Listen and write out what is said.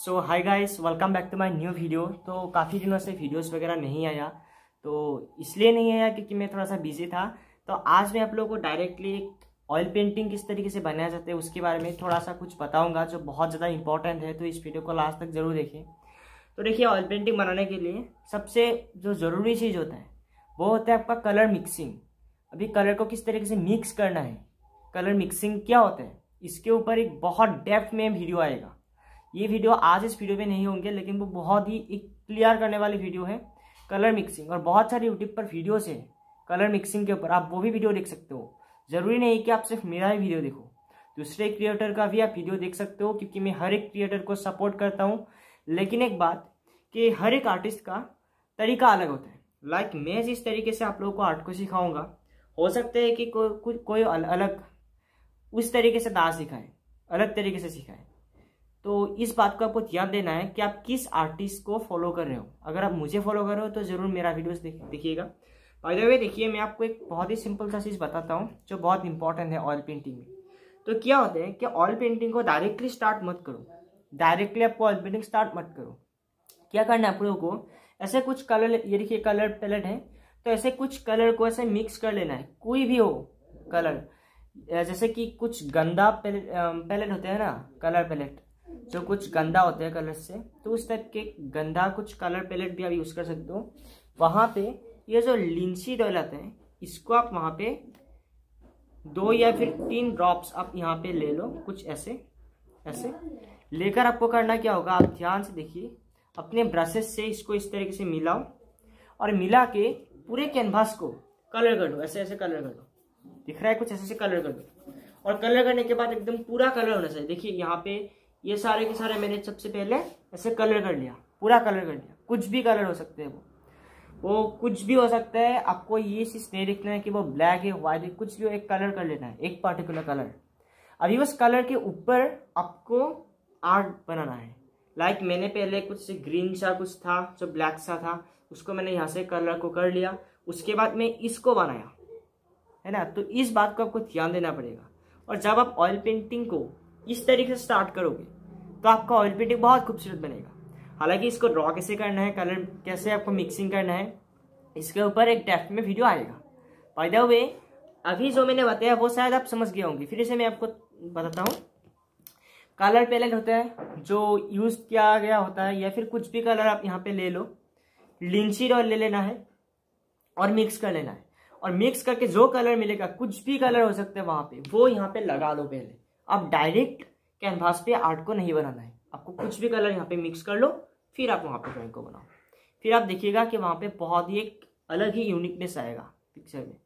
So hi guys, welcome back to my new video. तो काफ़ी दिनों से वीडियोस वगैरह नहीं आया, तो इसलिए नहीं आया क्योंकि मैं थोड़ा सा बिजी था। तो आज मैं आप लोगों को डायरेक्टली ऑयल पेंटिंग किस तरीके से बनाया जाता है उसके बारे में थोड़ा सा कुछ बताऊंगा, जो बहुत ज़्यादा इंपॉर्टेंट है। तो इस वीडियो को लास्ट तक जरूर देखें। तो देखिए, ऑयल पेंटिंग बनाने के लिए सबसे जो ज़रूरी चीज़ होता है वो होता है आपका कलर मिक्सिंग। अभी कलर को किस तरीके से मिक्स करना है, कलर मिक्सिंग क्या होता है, इसके ऊपर एक बहुत डेप्थ में वीडियो आएगा। ये वीडियो आज इस वीडियो में नहीं होंगे, लेकिन वो बहुत ही एक क्लियर करने वाली वीडियो है कलर मिक्सिंग। और बहुत सारे यूट्यूब पर वीडियोस है कलर मिक्सिंग के ऊपर, आप वो भी वीडियो देख सकते हो। जरूरी नहीं कि आप सिर्फ मेरा ही वीडियो देखो, दूसरे क्रिएटर का भी आप वीडियो देख सकते हो, क्योंकि मैं हर एक क्रिएटर को सपोर्ट करता हूँ। लेकिन एक बात कि हर एक आर्टिस्ट का तरीका अलग होता है। लाइक मैं जिस तरीके से आप लोगों को आर्ट को सिखाऊंगा, हो सकता है कि कोई अलग उस तरीके से डांस सिखाए, अलग तरीके से सिखाए। तो इस बात को आपको ध्यान देना है कि आप किस आर्टिस्ट को फॉलो कर रहे हो। अगर आप मुझे फॉलो कर रहे हो तो जरूर मेरा वीडियोस देखिएगा। बाय द वे, देखिए मैं आपको एक बहुत ही सिंपल सा चीज़ बताता हूँ जो बहुत इंपॉर्टेंट है ऑयल पेंटिंग में। तो क्या होता है कि ऑयल पेंटिंग को डायरेक्टली स्टार्ट मत करो, डायरेक्टली आपको ऑयल पेंटिंग स्टार्ट मत करो। क्या करना है आप लोगों को, ऐसे कुछ कलर, ये देखिए कलर पैलेट है, तो ऐसे कुछ कलर को ऐसे मिक्स कर लेना है। कोई भी हो कलर, जैसे कि कुछ गंदा पैलेट होते हैं ना, कलर पैलेट जो कुछ गंदा होते हैं कलर से, तो उस टाइप के गंदा कुछ कलर पैलेट भी आप यूज कर सकते हो। वहां पे ये जो लिंसीड ऑयल आता है, इसको आप वहां पे 2 या फिर 3 ड्रॉप्स आप यहाँ पे ले लो। कुछ ऐसे ऐसे लेकर आपको करना क्या होगा, आप ध्यान से देखिए, अपने ब्रशेस से इसको इस तरीके से मिलाओ और मिला के पूरे कैनवास को कलर कर दो। ऐसे ऐसे कलर कर दो, दिख रहा है कुछ, ऐसे ऐसे कलर कर दो। और कलर करने के बाद एकदम पूरा कलर होना चाहिए। देखिए यहाँ पे ये सारे के सारे मैंने सबसे पहले ऐसे कलर कर लिया, पूरा कलर कर लिया। कुछ भी कलर हो सकते हैं, वो कुछ भी हो सकता है। आपको ये चीज नहीं देखना है कि वो ब्लैक है, व्हाइट है, कुछ भी एक कलर कर लेना है, एक पार्टिकुलर कलर। अभी उस कलर के ऊपर आपको आर्ट बनाना है। लाइक मैंने पहले कुछ ग्रीन सा कुछ था जो ब्लैक सा था, उसको मैंने यहाँ से कलर को कर लिया। उसके बाद मैं इसको बनाया, है ना। तो इस बात को आपको ध्यान देना पड़ेगा। और जब आप ऑयल पेंटिंग को इस तरीके से स्टार्ट करोगे तो आपका ऑयल पेंटिंग बहुत खूबसूरत बनेगा। हालांकि इसको ड्रॉ कैसे करना है, कलर कैसे आपको मिक्सिंग करना है, इसके ऊपर एक डेप्थ में वीडियो आएगा। बाय द वे, अभी जो मैंने बताया वो शायद आप समझ गए होंगे, फिर से मैं आपको बताता हूँ। कलर पैलेट होता है जो यूज किया गया होता है, या फिर कुछ भी कलर आप यहाँ पे ले लो, लिंसीड ऑयल ले लेना है और मिक्स कर लेना है। और मिक्स करके जो कलर मिलेगा, कुछ भी कलर हो सकता है वहां पे, वो यहाँ पे लगा लो पहले। आप डायरेक्ट कैनवास पे आर्ट को नहीं बनाना है, आपको कुछ भी कलर यहाँ पे मिक्स कर लो, फिर आप वहां पे ड्राइंग को बनाओ। फिर आप देखिएगा कि वहां पे बहुत ही एक अलग ही यूनिकनेस आएगा पिक्चर में।